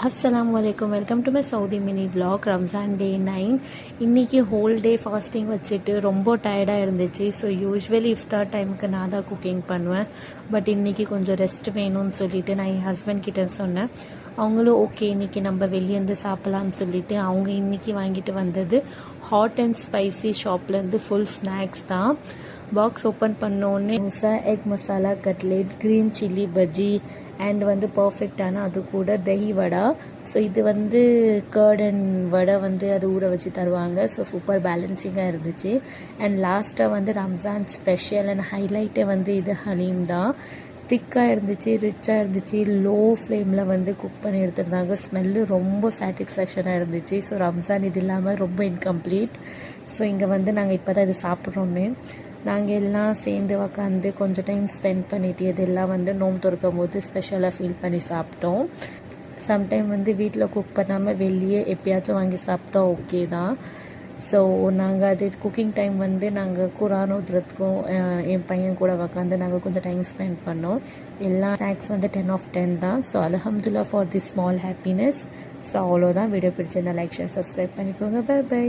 அஸ்ஸலாமு அலைக்கும். Welcome to my Saudi mini vlog. Ramzan day 9. இன்றைக்கி ஹோல் டே ஃபாஸ்டிங் வச்சுட்டு ரொம்ப டயர்டாக இருந்துச்சு. ஸோ யூஸ்வலி இஃப்தார் டைமுக்கு நான் தான் குக்கிங் பண்ணுவேன். பட் இன்றைக்கி கொஞ்சம் ரெஸ்ட் வேணும்னு சொல்லிவிட்டு நான் என் ஹஸ்பண்ட் கிட்டே சொன்னேன். அவங்களும் ஓகே இன்றைக்கி நம்ம வெளியேருந்து சாப்பிட்லான்னு சொல்லிவிட்டு அவங்க இன்றைக்கி வாங்கிட்டு வந்தது ஹாட் அண்ட் ஸ்பைசி ஷாப்லேருந்து ஃபுல் ஸ்நாக்ஸ் தான். பாக்ஸ் ஓப்பன் பண்ணோடனே egg masala cutlet, green chilli bajji and பர்ஃபெக்டான அது கூட தஹி வடா. ஸோ இது கர்ட் அண்ட் வடை அது ஊற வச்சு தருவாங்க. ஸோ சூப்பர் பேலன்சிங்காக இருந்துச்சு. அண்ட் லாஸ்ட்டாக ரம்ஜான் ஸ்பெஷல் அண்ட் ஹைலைட்டே இது ஹலீம் தான். திக்காக இருந்துச்சு, ரிச்சாக இருந்துச்சு. லோ ஃப்ளேமில் குக் பண்ணி எடுத்துருந்தாங்க. ஸ்மெல்லு ரொம்ப சாட்டிஸ்ஃபேக்ஷனாக இருந்துச்சு. ஸோ ரம்ஜான் இது இல்லாமல் ரொம்ப இன்கம்ப்ளீட். ஸோ இங்கே நாங்கள் இப்போ தான் இது சாப்பிட்றோமே. நாங்கள் எல்லாம் சேர்ந்து உக்காந்து கொஞ்சம் டைம் ஸ்பெண்ட் பண்ணிவிட்டு இதெல்லாம் நோம்பு திறக்கும் போது ஸ்பெஷலாக ஃபீல் பண்ணி சாப்பிட்டோம். சம்டைம் வீட்டில் குக் பண்ணாமல் வெளியே எப்பயாச்சும் வாங்கி சாப்பிட்டோம் ஓகே தான். ஸோ நாங்கள் அது குக்கிங் டைம் நாங்கள் குரான் ஓதுறதுக்கும் என் பையன் கூட உக்காந்து நாங்கள் கொஞ்சம் டைம் ஸ்பெண்ட் பண்ணோம். எல்லா ஸ்நாக்ஸ் 10/10 தான். ஸோ அல்ஹம்துலில்லாஹ் for the small happiness. So அவ்வளோதான். வீடியோ பிடிச்சிருந்தா லைக், ஷேர், சப்ஸ்கிரைப் பண்ணிக்கோங்க. Bye by.